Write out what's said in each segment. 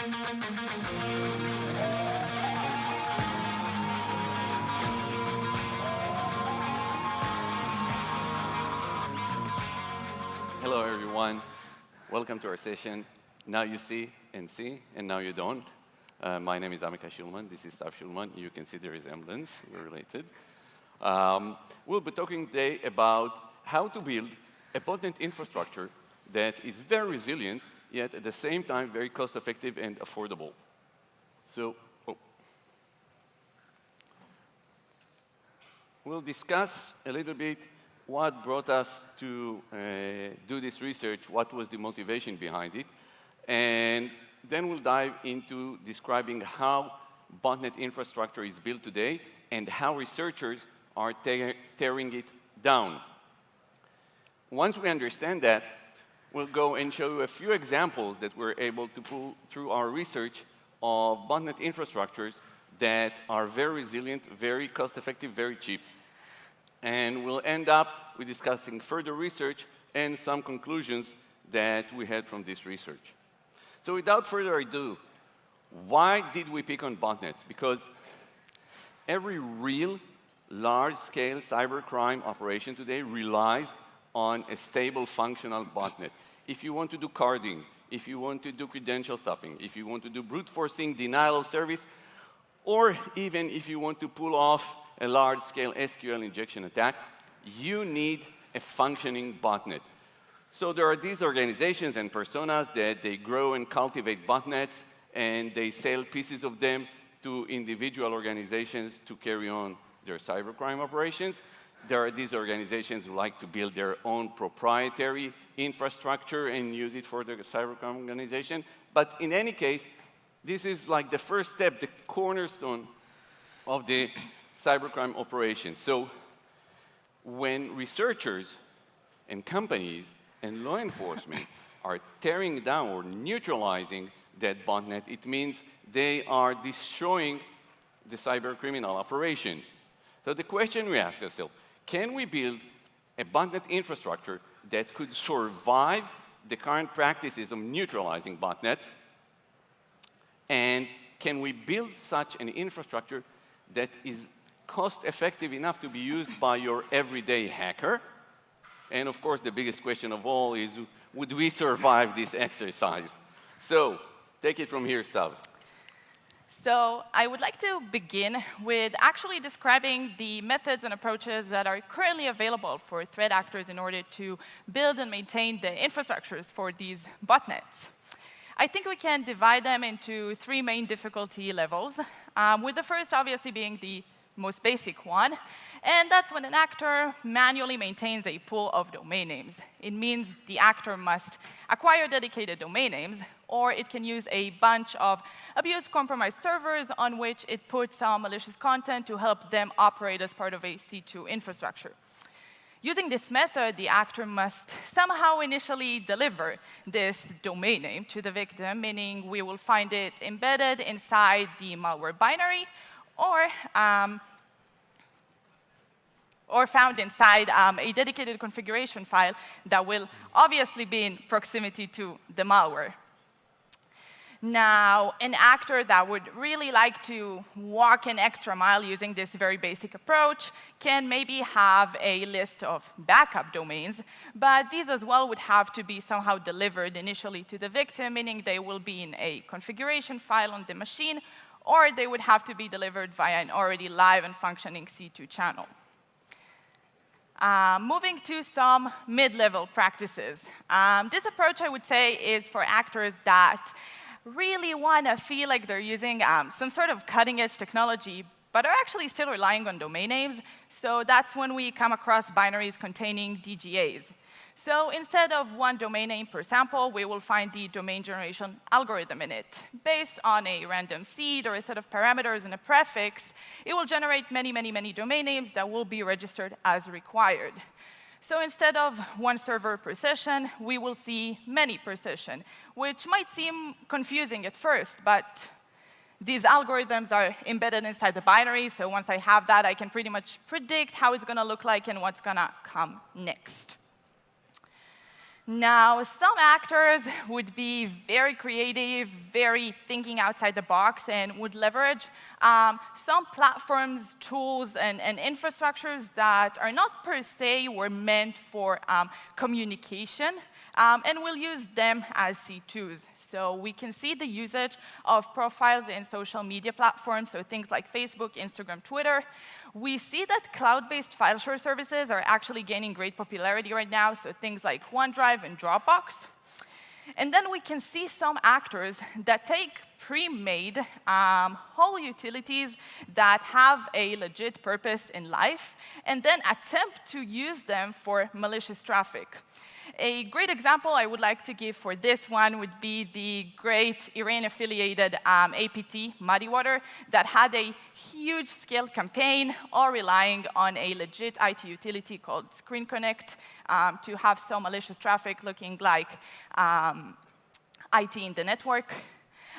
Hello, everyone. Welcome to our session. Now you see, and now you don't. My name is Amichai Shulman. This is Stav Shulman. You can see the resemblance. We're related. We'll be talking today about how to build a Botnet infrastructure that is very resilient, yet at the same time very cost-effective and affordable. So, we'll discuss a little bit what brought us to do this research, what was the motivation behind it, and then we'll dive into describing how Botnet infrastructure is built today and how researchers are tearing it down. Once we understand that, we'll go and show you a few examples that we're able to pull through our research of Botnet infrastructures that are very resilient, very cost-effective, very cheap. And we'll end up with discussing further research and some conclusions that we had from this research. So without further ado, why did we pick on botnets? Because every real large-scale cybercrime operation today relies on a stable, functional botnet. If you want to do carding, if you want to do credential stuffing, if you want to do brute forcing, denial of service, or even if you want to pull off a large-scale SQL injection attack, you need a functioning botnet. So there are these organizations and personas that they grow and cultivate botnets, and they sell pieces of them to individual organizations to carry on their cybercrime operations. There are these organizations who like to build their own proprietary infrastructure and use it for their cybercrime organization. But in any case, this is like the first step, the cornerstone of the cybercrime operation. So when researchers and companies and law enforcement are tearing down or neutralizing that botnet, it means they are destroying the cybercriminal operation. So the question we ask ourselves, can we build a botnet infrastructure that could survive the current practices of neutralizing botnets? And can we build such an infrastructure that is cost-effective enough to be used by your everyday hacker? And of course, the biggest question of all is, would we survive this exercise? So, take it from here, Stav. So I would like to begin with actually describing the methods and approaches that are currently available for threat actors in order to build and maintain the infrastructures for these botnets. I think we can divide them into three main difficulty levels, with the first obviously being the most basic one, and that's when an actor manually maintains a pool of domain names. It means the actor must acquire dedicated domain names, or it can use a bunch of abused, compromised servers on which it puts malicious content to help them operate as part of a C2 infrastructure. Using this method, the actor must somehow initially deliver this domain name to the victim, meaning we will find it embedded inside the malware binary, or found inside a dedicated configuration file that will obviously be in proximity to the malware. Now, an actor that would really like to walk an extra mile using this very basic approach can maybe have a list of backup domains, but these as well would have to be somehow delivered initially to the victim, meaning they will be in a configuration file on the machine, or they would have to be delivered via an already live and functioning C2 channel. Moving to some mid-level practices. This approach, I would say, is for actors that really want to feel like they're using some sort of cutting-edge technology, but are actually still relying on domain names. So that's when we come across binaries containing DGAs. So instead of one domain name per sample, we will find the domain generation algorithm in it. Based on a random seed or a set of parameters and a prefix, it will generate many, many, many domain names that will be registered as required. So instead of one server per session, we will see many per session, which might seem confusing at first, but these algorithms are embedded inside the binary, so once I have that, I can pretty much predict how it's going to look like and what's going to come next. Now, some actors would be very creative, very thinking outside the box, and would leverage some platforms, tools, and infrastructures that are not per se were meant for communication, and will use them as C2s. So we can see the usage of profiles in social media platforms, so things like Facebook, Instagram, Twitter. We see that cloud-based file share services are actually gaining great popularity right now, so things like OneDrive and Dropbox. And then we can see some actors that take pre-made whole utilities that have a legit purpose in life, and then attempt to use them for malicious traffic. A great example I would like to give for this one would be the great Iran-affiliated APT, Muddy Water, that had a huge scale campaign, all relying on a legit IT utility called Screen Connect to have some malicious traffic looking like IT in the network.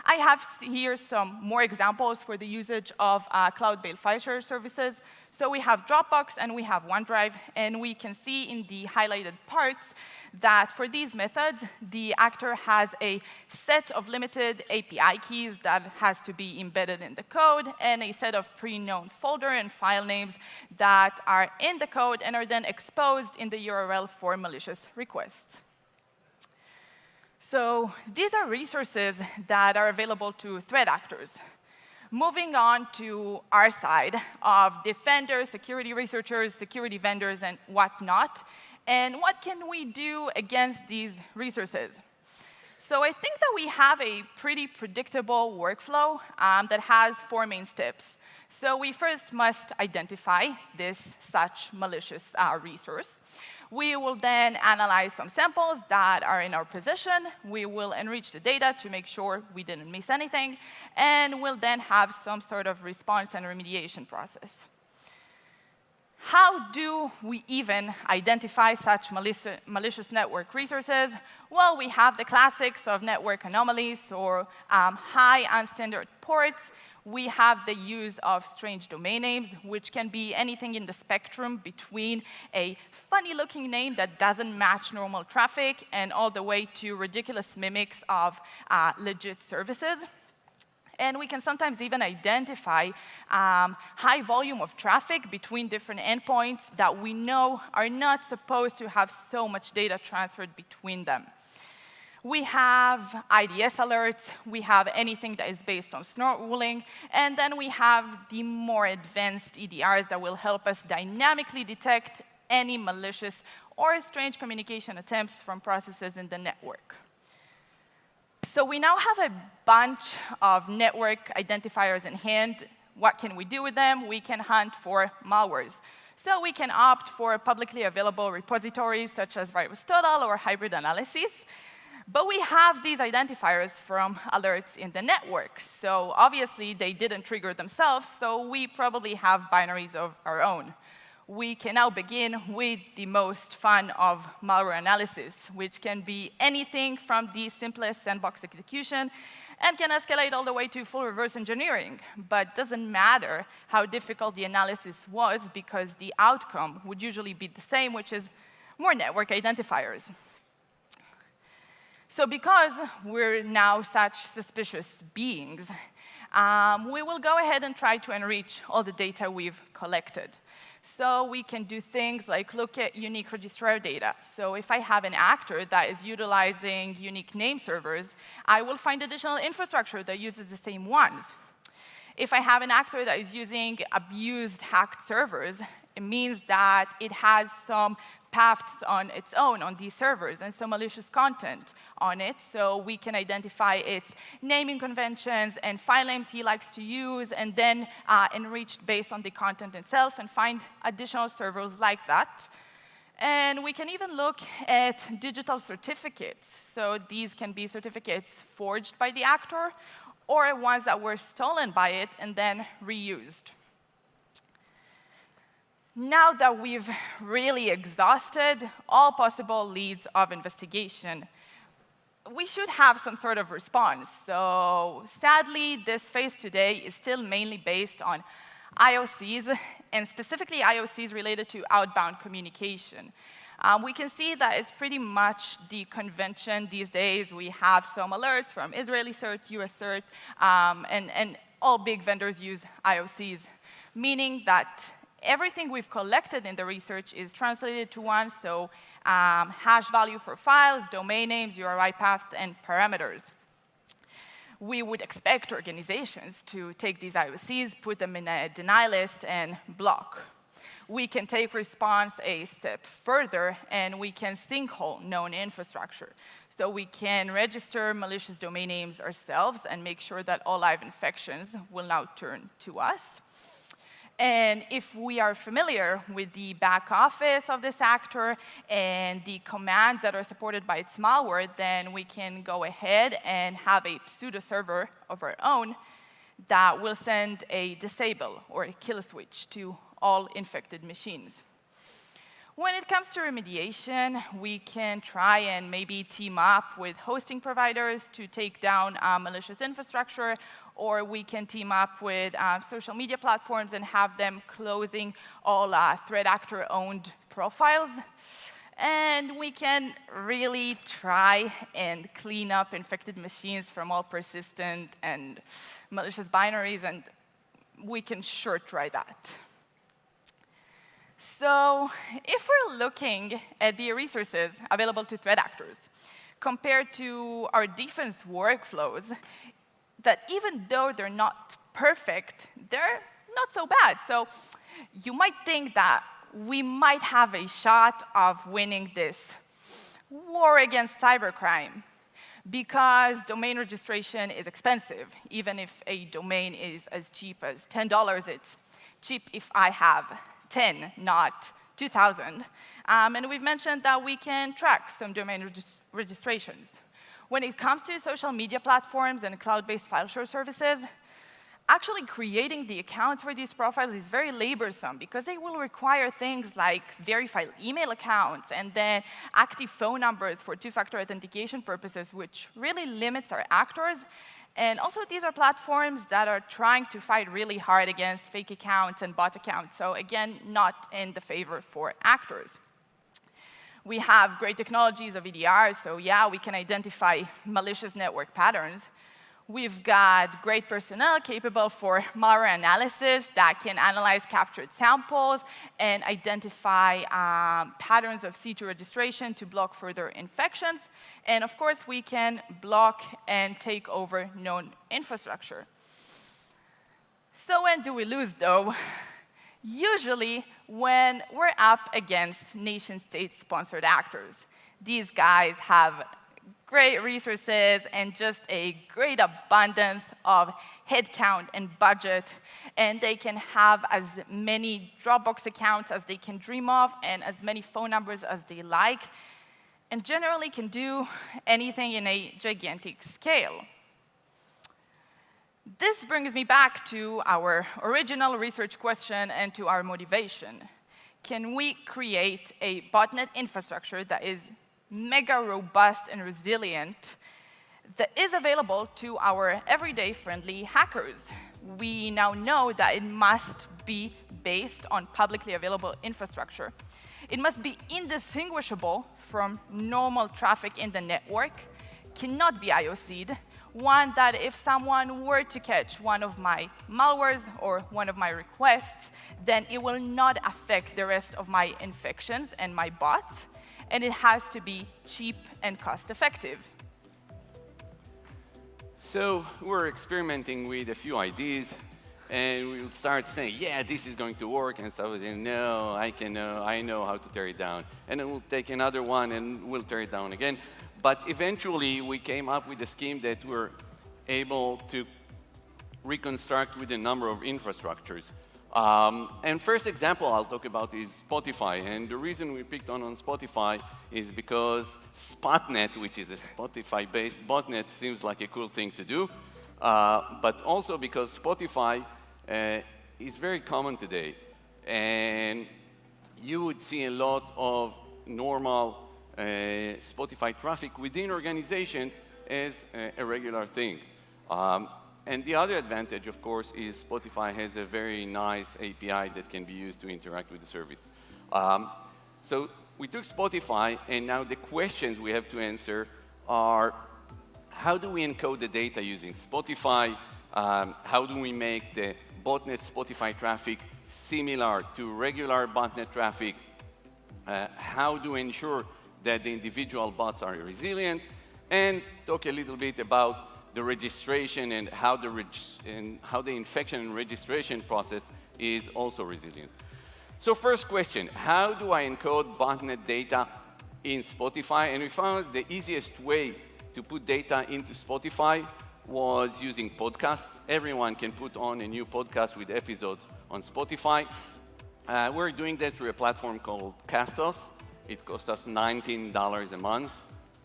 I have here some more examples for the usage of cloud-based file share services. So we have Dropbox and we have OneDrive, and we can see in the highlighted parts that for these methods, the actor has a set of limited API keys that has to be embedded in the code, and a set of pre-known folder and file names that are in the code and are then exposed in the URL for malicious requests. So these are resources that are available to threat actors. Moving on to our side of defenders, security researchers, security vendors, and whatnot, and what can we do against these resources? So I think that we have a pretty predictable workflow that has 4 main steps. So we first must identify this such malicious resource. We will then analyze some samples that are in our possession. We will enrich the data to make sure we didn't miss anything. And we'll then have some sort of response and remediation process. How do we even identify such malicious network resources? Well, we have the classics of network anomalies or high unstandard ports. We have the use of strange domain names, which can be anything in the spectrum between a funny-looking name that doesn't match normal traffic and all the way to ridiculous mimics of legit services. And we can sometimes even identify high volume of traffic between different endpoints that we know are not supposed to have so much data transferred between them. We have IDS alerts, we have anything that is based on snort ruling, and then we have the more advanced EDRs that will help us dynamically detect any malicious or strange communication attempts from processes in the network. So we now have a bunch of network identifiers in hand. What can we do with them? We can hunt for malwares. So we can opt for publicly available repositories such as VirusTotal or Hybrid Analysis. But we have these identifiers from alerts in the network. So obviously, they didn't trigger themselves, so we probably have binaries of our own. We can now begin with the most fun of malware analysis, which can be anything from the simplest sandbox execution and can escalate all the way to full reverse engineering. But it doesn't matter how difficult the analysis was, because the outcome would usually be the same, which is more network identifiers. So because we're now such suspicious beings, we will go ahead and try to enrich all the data we've collected. So we can do things like look at unique registrar data. So if I have an actor that is utilizing unique name servers, I will find additional infrastructure that uses the same ones. If I have an actor that is using abused hacked servers, it means that it has some paths on its own on these servers and some malicious content on it. So we can identify its naming conventions and file names he likes to use, and then enrich based on the content itself and find additional servers like that. And we can even look at digital certificates. So these can be certificates forged by the actor or ones that were stolen by it and then reused. Now that we've really exhausted all possible leads of investigation, we should have some sort of response. So sadly, this phase today is still mainly based on IOCs, and specifically IOCs related to outbound communication. We can see that it's pretty much the convention these days. We have some alerts from Israeli CERT, US CERT, and all big vendors use IOCs, meaning that everything we've collected in the research is translated to one, so hash value for files, domain names, URI path, and parameters. We would expect organizations to take these IOCs, put them in a deny list, and block. We can take response a step further, and we can sinkhole known infrastructure. So we can register malicious domain names ourselves and make sure that all live infections will now turn to us. And if we are familiar with the back office of this actor and the commands that are supported by its malware, then we can go ahead and have a pseudo server of our own that will send a disable or a kill switch to all infected machines. When it comes to remediation, we can try and maybe team up with hosting providers to take down malicious infrastructure, or we can team up with social media platforms and have them closing all threat actor-owned profiles. And we can really try and clean up infected machines from all persistent and malicious binaries, and we can sure try that. So if we're looking at the resources available to threat actors compared to our defense workflows, that even though they're not perfect, they're not so bad. So you might think that we might have a shot of winning this war against cybercrime because domain registration is expensive. Even if a domain is as cheap as $10, it's cheap if I have 10, not 2,000. And we've mentioned that we can track some domain registrations. When it comes to social media platforms and cloud-based file share services, actually creating the accounts for these profiles is very laborsome because they will require things like verified email accounts and then active phone numbers for two-factor authentication purposes, which really limits our actors. And also, these are platforms that are trying to fight really hard against fake accounts and bot accounts. So again, not in the favor for actors. We have great technologies of EDR, so yeah, we can identify malicious network patterns. We've got great personnel capable for malware analysis that can analyze captured samples and identify patterns of C2 registration to block further infections. And of course, we can block and take over known infrastructure. So when do we lose, though? Usually when we're up against nation-state-sponsored actors. These guys have great resources and just a great abundance of headcount and budget, and they can have as many Dropbox accounts as they can dream of and as many phone numbers as they like, and generally can do anything in a gigantic scale. This brings me back to our original research question and to our motivation. Can we create a botnet infrastructure that is mega robust and resilient that is available to our everyday friendly hackers? We now know that it must be based on publicly available infrastructure. It must be indistinguishable from normal traffic in the network, cannot be IOC'd, one that if someone were to catch one of my malwares or one of my requests, then it will not affect the rest of my infections and my bots, and it has to be cheap and cost-effective. So we're experimenting with a few ideas, and we'll start saying, yeah, this is going to work, and so we'll say, no, I know how to tear it down. And then we'll take another one, and we'll tear it down again. But eventually, we came up with a scheme that we're able to reconstruct with a number of infrastructures. And first example I'll talk about is Spotify. And the reason we picked on Spotify is because Spotnet, which is a Spotify-based botnet, seems like a cool thing to do. But also because Spotify is very common today. And you would see a lot of normal Spotify traffic within organizations as a regular thing. And the other advantage, of course, is Spotify has a very nice API that can be used to interact with the service. So we took Spotify, and now the questions we have to answer are, how do we encode the data using Spotify? How do we make the Botnet Spotify traffic similar to regular Botnet traffic? How do we ensure that the individual bots are resilient? And talk a little bit about the registration and how the infection and registration process is also resilient. So first question, how do I encode botnet data in Spotify? And we found the easiest way to put data into Spotify was using podcasts. Everyone can put on a new podcast with episodes on Spotify. We're doing that through a platform called Castos. It costs us $19 a month,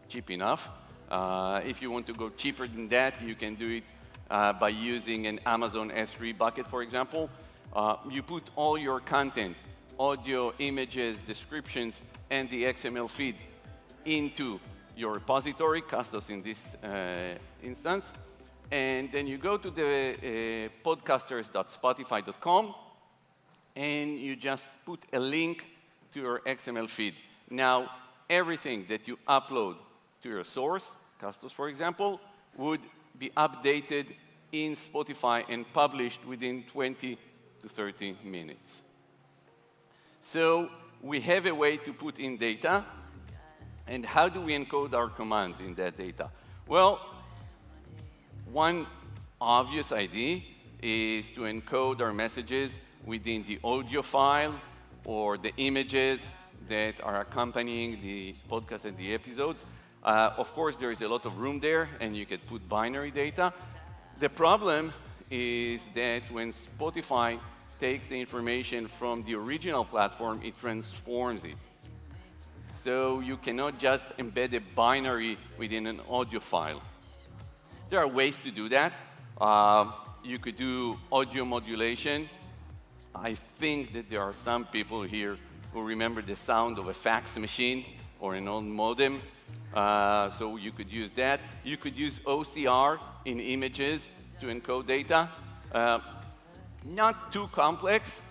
cheap enough. If you want to go cheaper than that, you can do it by using an Amazon S3 bucket, for example. You put all your content, audio, images, descriptions, and the XML feed into your repository, Castos in this instance, and then you go to the podcasters.spotify.com, and you just put a link to your XML feed. Now, everything that you upload to your source, Castos, for example, would be updated in Spotify and published within 20 to 30 minutes. So we have a way to put in data, and how do we encode our commands in that data? Well, one obvious idea is to encode our messages within the audio files or the images that are accompanying the podcast and the episodes. Of course, there is a lot of room there, and you could put binary data. The problem is that when Spotify takes the information from the original platform, it transforms it. So you cannot just embed a binary within an audio file. There are ways to do that. You could do audio modulation. I think that there are some people here who remember the sound of a fax machine or an old modem. So you could use that. You could use OCR in images to encode data. Not too complex,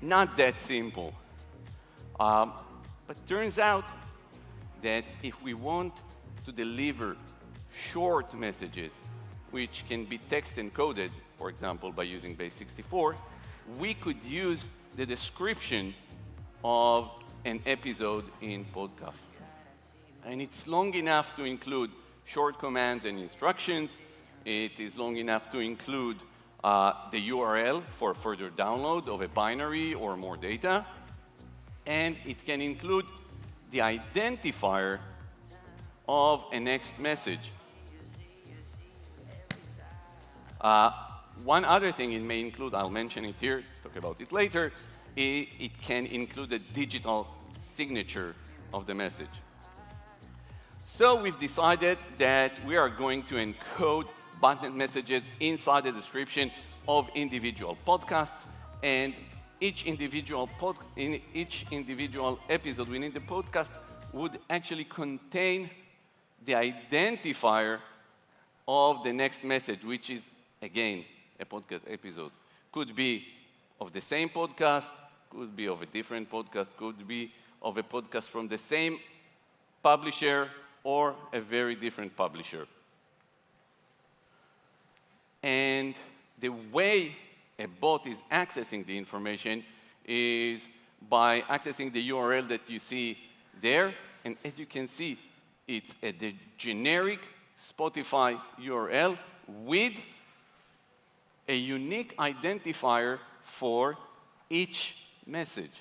not that simple. But turns out that if we want to deliver short messages, which can be text encoded, for example, by using base64, we could use the description of an episode in podcast. And it's long enough to include short commands and instructions. It is long enough to include the URL for further download of a binary or more data. And it can include the identifier of a next message. One other thing it may include, I'll mention it here, talk about it later, it can include a digital signature of the message. So we've decided that we are going to encode botnet messages inside the description of individual podcasts, and each individual episode within the podcast would actually contain the identifier of the next message, which is, again, a podcast episode. Could be of the same podcast, could be of a different podcast, could be of a podcast from the same publisher or a very different publisher. And the way a bot is accessing the information is by accessing the URL that you see there. And as you can see, it's the generic Spotify URL with a unique identifier for each message.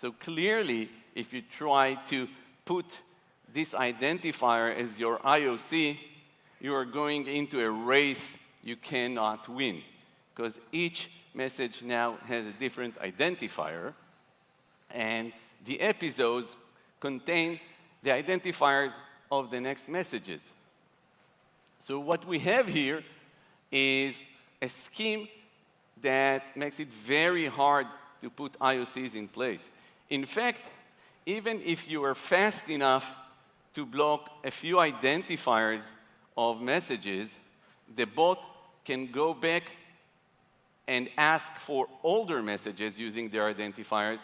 So clearly, if you try to put this identifier as your IOC, you are going into a race you cannot win, because each message now has a different identifier, and the episodes contain the identifiers of the next messages. So what we have here is a scheme that makes it very hard to put IOCs in place. In fact, even if you are fast enough to block a few identifiers of messages, the bot can go back and ask for older messages using their identifiers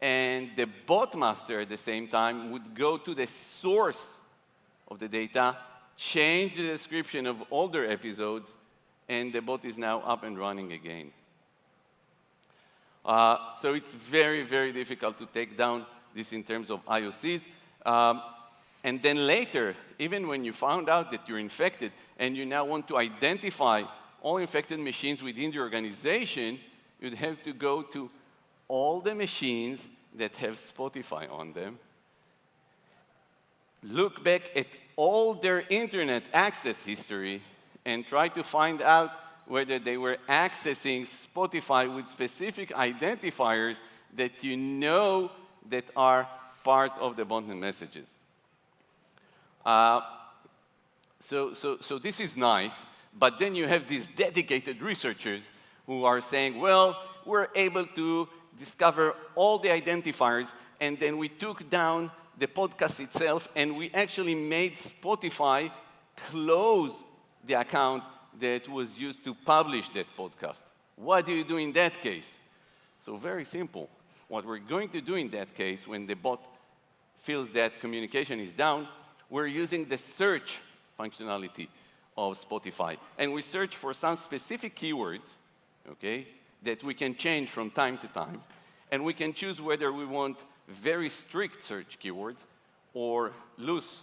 and the bot master at the same time would go to the source of the data, change the description of older episodes, and the bot is now up and running again. So it's very, very difficult to take down this in terms of IOCs. And then later, even when you found out that you're infected and you now want to identify all infected machines within the organization, you'd have to go to all the machines that have Spotify on them, look back at all their internet access history, and try to find out whether they were accessing Spotify with specific identifiers that you know that are part of the Botnet messages. So this is nice, but then you have these dedicated researchers who are saying, well, we're able to discover all the identifiers, and then we took down the podcast itself, and we actually made Spotify close the account that was used to publish that podcast. What do you do in that case? So very simple. What we're going to do in that case, when the bot feels that communication is down, we're using the search functionality of Spotify. And we search for some specific keywords, okay, that we can change from time to time. And we can choose whether we want very strict search keywords or loose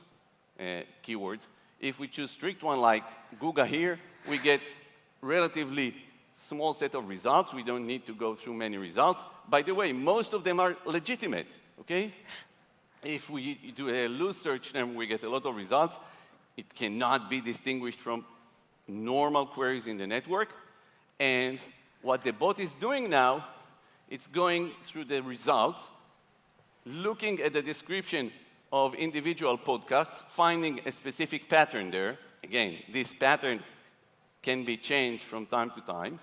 keywords. If we choose strict one like Google here, we get relatively small set of results. We don't need to go through many results. By the way, most of them are legitimate, okay? If we do a loose search term, we get a lot of results. It cannot be distinguished from normal queries in the network. And what the bot is doing now, it's going through the results, looking at the description of individual podcasts, finding a specific pattern there. Again, this pattern can be changed from time to time.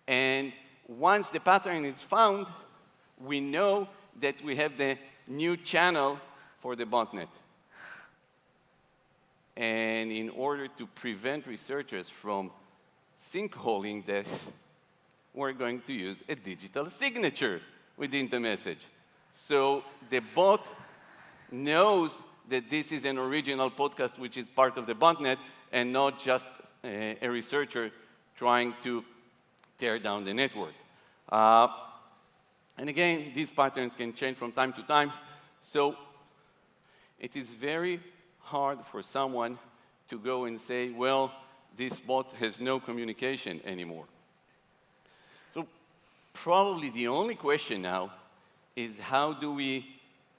And once the pattern is found, we know that we have the new channel for the botnet. And in order to prevent researchers from sinkholing this, we're going to use a digital signature within the message. So the bot knows that this is an original podcast which is part of the botnet and not just a researcher trying to tear down the network. And again, these patterns can change from time to time. So it is very hard for someone to go and say, well, this bot has no communication anymore. So probably the only question now is how do we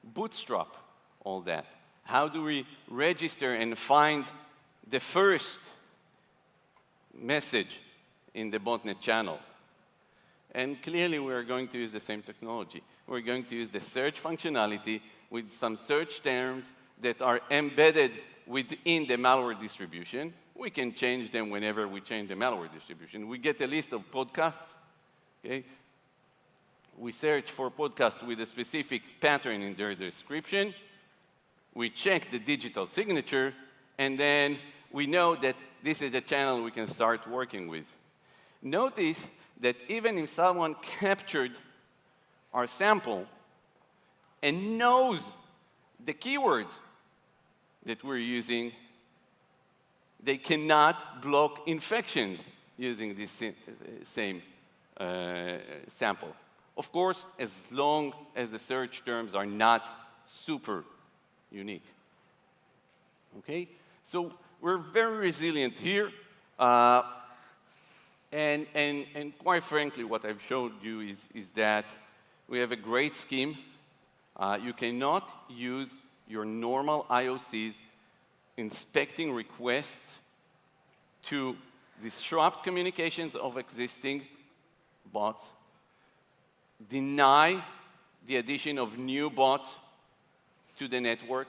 bootstrap all that? How do we register and find the first message in the botnet channel? And clearly, we're going to use the same technology. We're going to use the search functionality with some search terms that are embedded within the malware distribution. We can change them whenever we change the malware distribution. We get a list of podcasts. Okay? We search for podcasts with a specific pattern in their description. We check the digital signature, and then we know that this is a channel we can start working with. Notice that even if someone captured our sample and knows the keywords that we're using, they cannot block infections using this same sample. Of course, as long as the search terms are not super unique. Okay? So we're very resilient here. And quite frankly, what I've showed you is that we have a great scheme. You cannot use your normal IOCs inspecting requests to disrupt communications of existing bots, deny the addition of new bots to the network,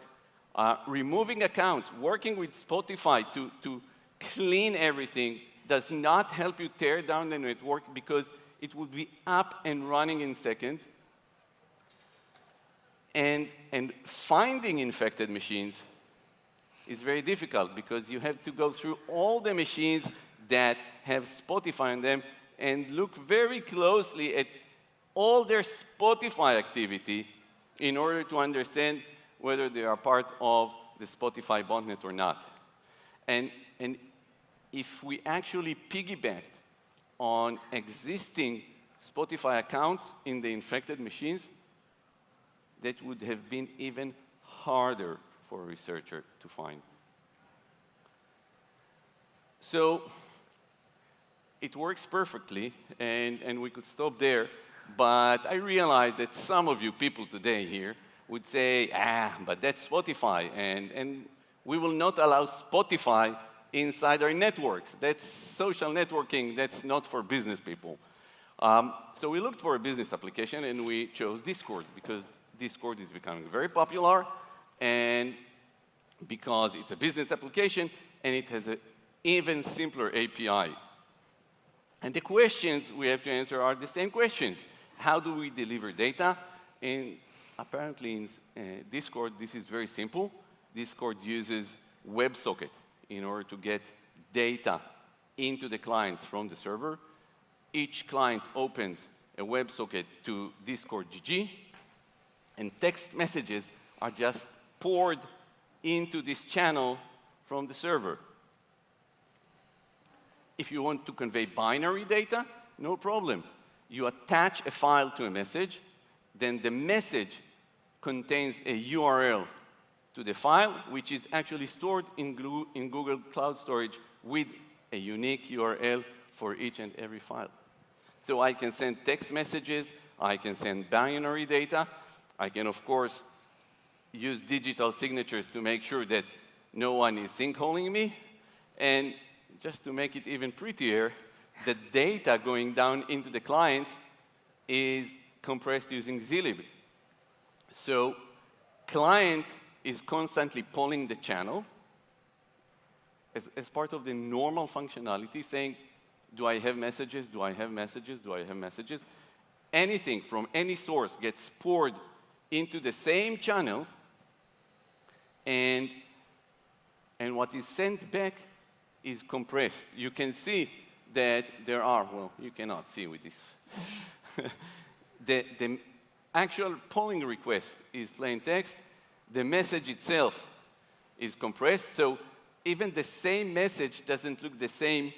removing accounts, working with Spotify to clean everything does not help you tear down the network because it would be up and running in seconds. And finding infected machines is very difficult because you have to go through all the machines that have Spotify on them and look very closely at all their Spotify activity in order to understand whether they are part of the Spotify botnet or not. And if we actually piggybacked on existing Spotify accounts in the infected machines, that would have been even harder for a researcher to find. So it works perfectly, and we could stop there, but I realize that some of you people today here would say, but that's Spotify, and we will not allow Spotify inside our networks. That's social networking, that's not for business people. So we looked for a business application, and we chose Discord, because Discord is becoming very popular, and because it's a business application, and it has an even simpler API. And the questions we have to answer are the same questions. How do we deliver data? And apparently in Discord, this is very simple. Discord uses WebSocket in order to get data into the clients from the server. Each client opens a WebSocket to Discord GG, and text messages are just poured into this channel from the server. If you want to convey binary data, no problem. You attach a file to a message, then the message contains a URL to the file, which is actually stored in Google Cloud Storage with a unique URL for each and every file. So I can send text messages, I can send binary data, I can, of course, use digital signatures to make sure that no one is sinkholing me, and just to make it even prettier, the data going down into the client is compressed using zlib. So client is constantly polling the channel as part of the normal functionality, saying, do I have messages, do I have messages, do I have messages? Anything from any source gets poured into the same channel, and what is sent back is compressed. You can see that there are, well, you cannot see with this. The actual polling request is plain text. The message itself is compressed, so even the same message doesn't look the same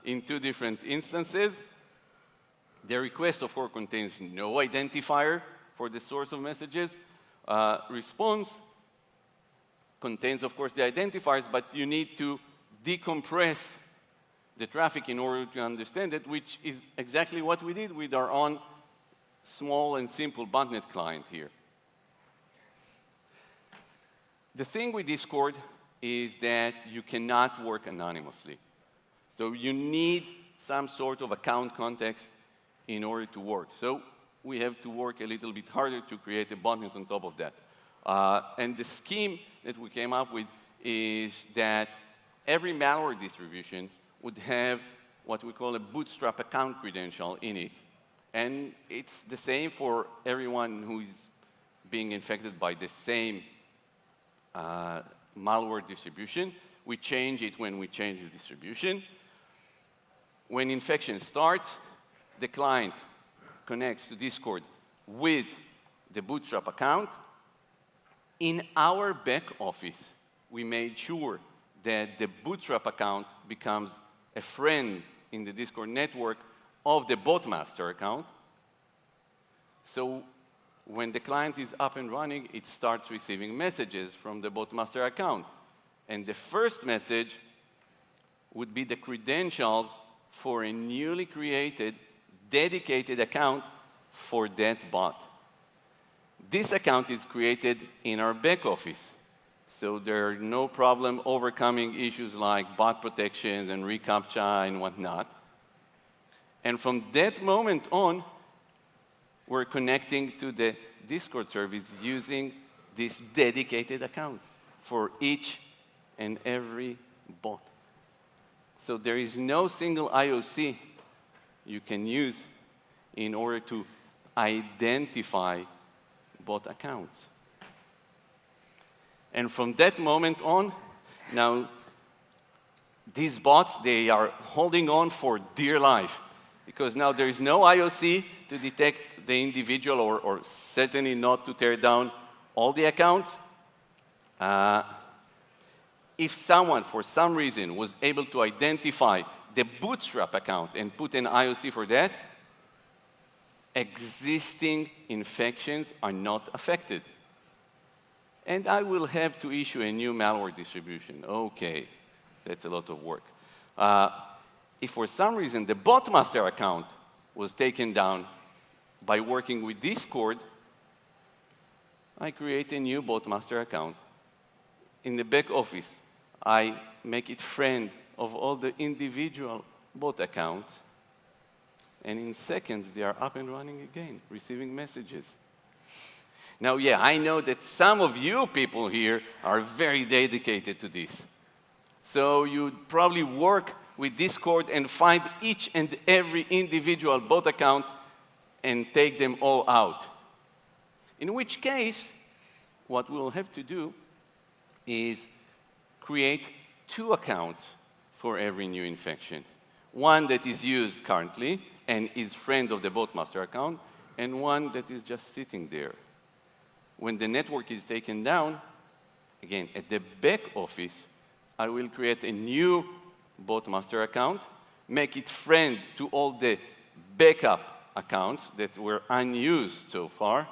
in two different instances. The request, of course, contains no identifier for the source of messages. Response contains, of course, the identifiers, but you need to decompress the traffic in order to understand it, which is exactly what we did with our own small and simple botnet client here. The thing with Discord is that you cannot work anonymously. So you need some sort of account context in order to work. So we have to work a little bit harder to create a botnet on top of that. And the scheme that we came up with is that every malware distribution would have what we call a bootstrap account credential in it. And it's the same for everyone who is being infected by the same malware distribution. We change it when we change the distribution. When infection starts, the client connects to Discord with the bootstrap account. In our back office, we made sure that the bootstrap account becomes a friend in the Discord network of the botmaster account. So when the client is up and running, it starts receiving messages from the botmaster account. And the first message would be the credentials for a newly created, dedicated account for that bot. This account is created in our back office, so there are no problem overcoming issues like bot protections and reCAPTCHA and whatnot. And from that moment on, we're connecting to the Discord service using this dedicated account for each and every bot. So there is no single IOC you can use in order to identify bot accounts. And from that moment on, now these bots, they are holding on for dear life. because now there is no IOC to detect the individual or certainly not to tear down all the accounts. If someone, for some reason, was able to identify the bootstrap account and put an IOC for that, existing infections are not affected. And I will have to issue a new malware distribution. Okay, that's a lot of work. If for some reason the botmaster account was taken down by working with Discord, I create a new botmaster account. In the back office, I make it friend of all the individual bot accounts, and in seconds, they are up and running again, receiving messages. Now, yeah, I know that some of you people here are very dedicated to this. So you probably work with Discord and find each and every individual bot account and take them all out. In which case, what we'll have to do is create 2 accounts for every new infection. One that is used currently and is friend of the botmaster account, and one that is just sitting there. When the network is taken down, again, at the back office, I will create a new botmaster account, make it friend to all the backup accounts that were unused so far,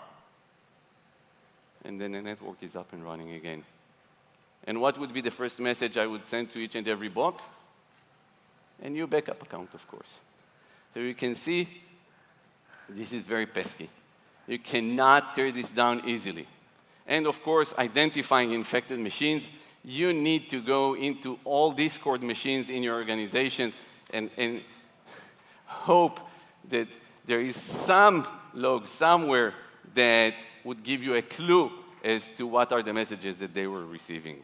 and then the network is up and running again. And what would be the first message I would send to each and every bot? A new backup account, of course. So you can see this is very pesky. You cannot tear this down easily. And of course, identifying infected machines, you need to go into all Discord machines in your organizations and hope that there is some log somewhere that would give you a clue as to what are the messages that they were receiving.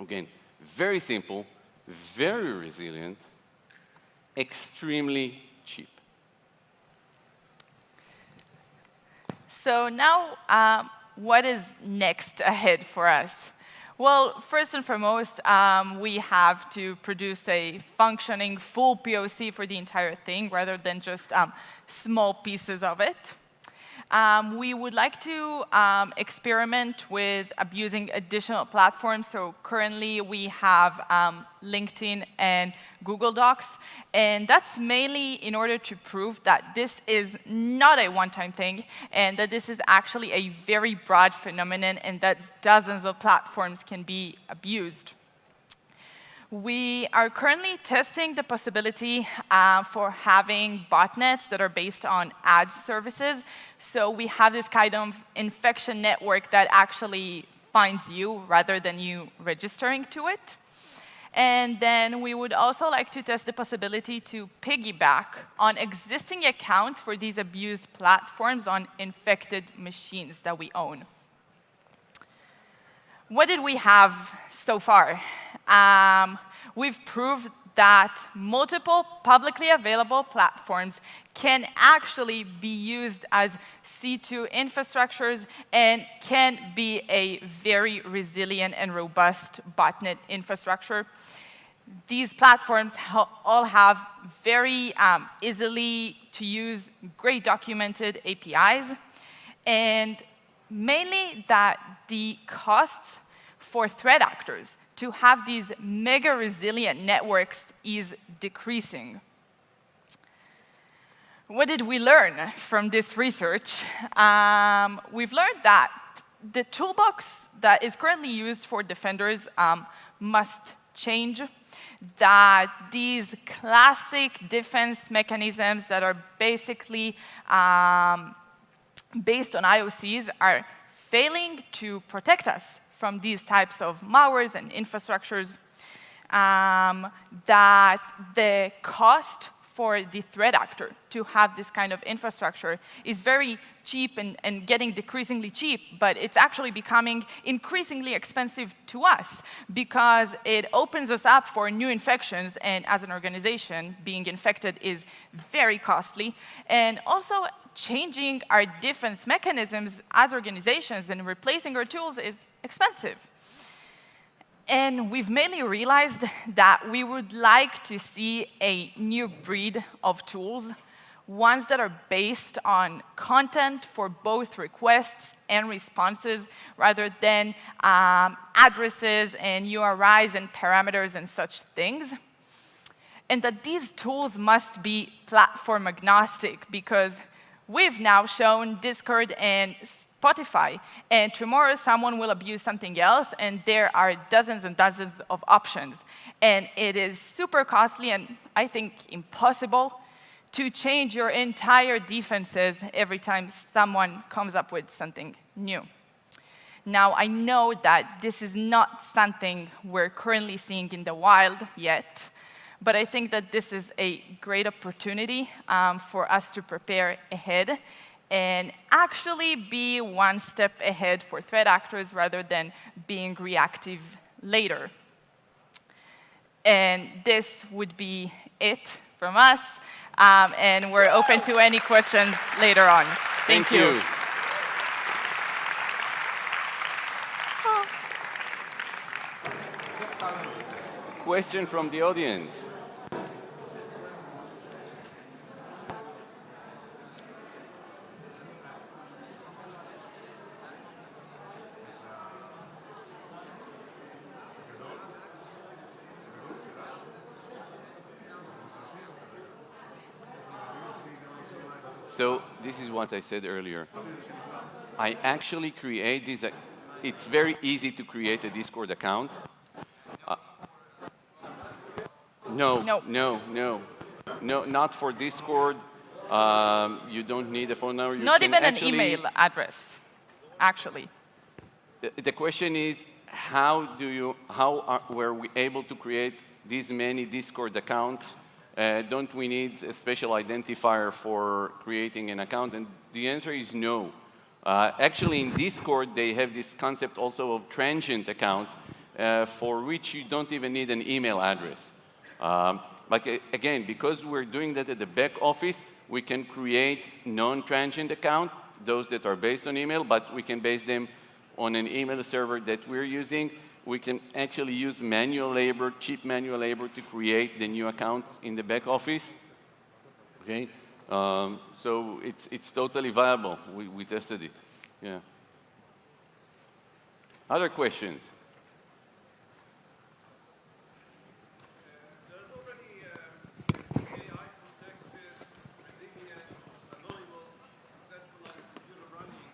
Again, very simple, very resilient, extremely cheap. So now, what is next ahead for us? Well, first and foremost, we have to produce a functioning full POC for the entire thing rather than just small pieces of it. We would like to experiment with abusing additional platforms. So currently we have LinkedIn and Google Docs. And that's mainly in order to prove that this is not a one-time thing and that this is actually a very broad phenomenon and that dozens of platforms can be abused. We are currently testing the possibility for having botnets that are based on ad services. So we have this kind of infection network that actually finds you rather than you registering to it. And then we would also like to test the possibility to piggyback on existing accounts for these abused platforms on infected machines that we own. What did we have so far? We've proved that multiple publicly available platforms can actually be used as C2 infrastructures and can be a very resilient and robust botnet infrastructure. These platforms all have very easily to use, great documented APIs, and mainly that the costs for threat actors to have these mega resilient networks is decreasing. What did we learn from this research? We've learned that the toolbox that is currently used for defenders must change, that these classic defense mechanisms that are basically based on IOCs are failing to protect us from these types of malwares and infrastructures, that the cost for the threat actor to have this kind of infrastructure is very cheap and getting decreasingly cheap, but it's actually becoming increasingly expensive to us because it opens us up for new infections, and as an organization, being infected is very costly, and also changing our defense mechanisms as organizations and replacing our tools is expensive. And we've mainly realized that we would like to see a new breed of tools, ones that are based on content for both requests and responses, rather than addresses and URIs and parameters and such things. And that these tools must be platform agnostic, because we've now shown Discord and Spotify, and tomorrow someone will abuse something else, and there are dozens and dozens of options. And it is super costly and, I think, impossible to change your entire defenses every time someone comes up with something new. Now, I know that this is not something we're currently seeing in the wild yet, but I think that this is a great opportunity for us to prepare ahead and actually be one step ahead for threat actors rather than being reactive later. And this would be it from us, and we're open to any questions later on. Thank you. Question from the audience. So this is what I said earlier. I actually create this. It's very easy to create a Discord account. No, not for Discord. You don't need a phone number. Not even an email address, actually. The question is, how were we able to create these many Discord accounts? Don't we need a special identifier for creating an account? And the answer is no. Actually, in Discord, they have this concept also of transient account, for which you don't even need an email address. But again, because we're doing that at the back office, we can create non-transient account, those that are based on email, but we can base them on an email server that we're using. We can actually use manual labor, cheap manual labor, to create the new accounts in the back office. Okay, so it's totally viable. We tested it. Yeah. Other questions? There's already AI protected, resilient, anonymous, centralized computer running.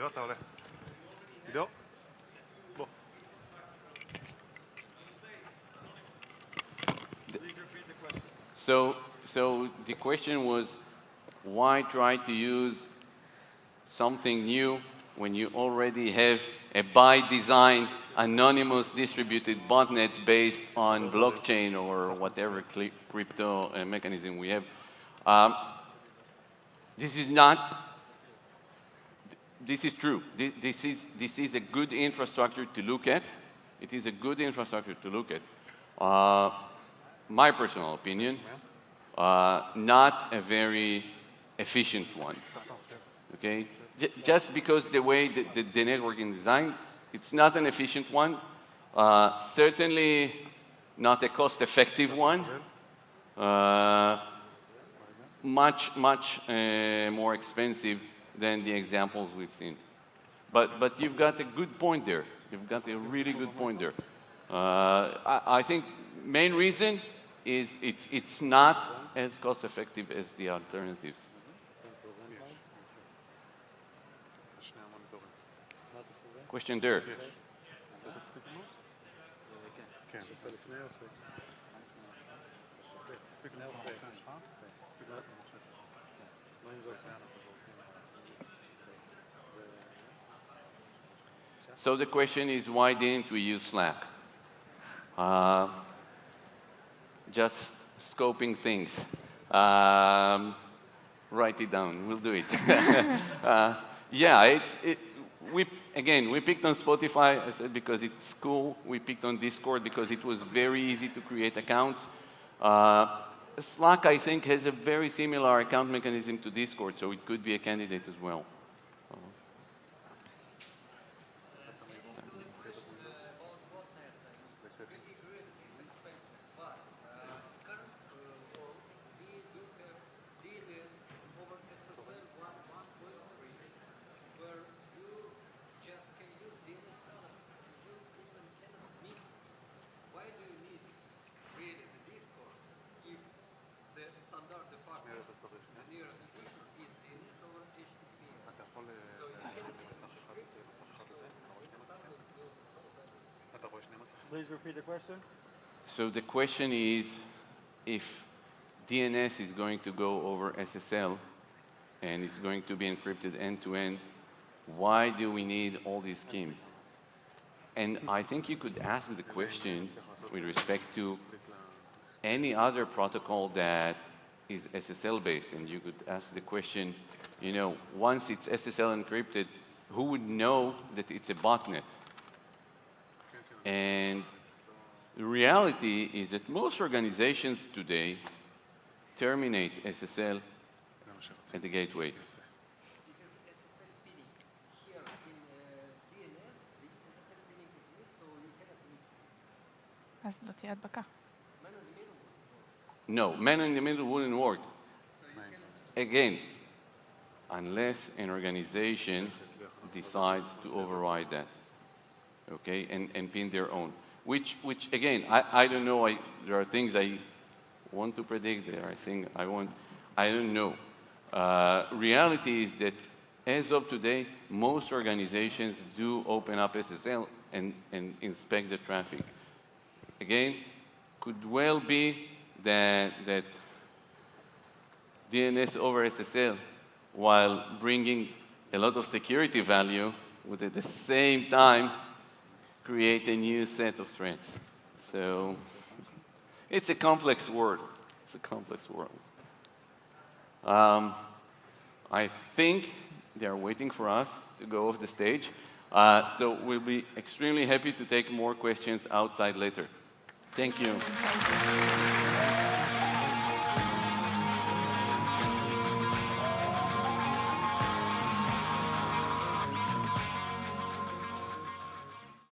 אתה עולה. עידו? בוא. So the question was, why try to use something new when you already have a by design anonymous distributed botnet based on blockchain or whatever crypto mechanism we have? This is true. This is a good infrastructure to look at. It is a good infrastructure to look at. My personal opinion, not a very efficient one. Okay? Just because the way the network is designed, it's not an efficient one. Certainly not a cost-effective one. Much more expensive than the examples we've seen. But you've got a good point there. You've got a really good point there. I think main reason is it's not as cost-effective as the alternatives. Question there. So the question is, why didn't we use Slack? Just scoping things. Write it down. We'll do it. Yeah, we picked on Spotify, I said, because it's cool. We picked on Discord because it was very easy to create accounts. Slack, I think, has a very similar account mechanism to Discord, so it could be a candidate as well. Please repeat the question. So the question is, if DNS is going to go over SSL and it's going to be encrypted end-to-end, why do we need all these schemes? And I think you could ask the question with respect to any other protocol that is SSL-based, and you could ask the question, you know, once it's SSL encrypted, who would know that it's a botnet? And the reality is that most organizations today terminate SSL at the gateway. Because SSL pinning here in DNS, the SSL pinning is used, so you cannot meet. אז לא תהיה הדבקה. Man in the middle. No, man in the middle wouldn't work. Again, unless an organization decides to override that, okay, and pin their own. Which again, I don't know, there are things I want to predict, there are things I don't know. Reality is that as of today, most organizations do open up SSL and inspect the traffic. Again, could well be that DNS over SSL, while bringing a lot of security value, would at the same time create a new set of threats. So it's a complex world. It's a complex world. I think they're waiting for us to go off the stage. So we'll be extremely happy to take more questions outside later. Thank you. Thank you.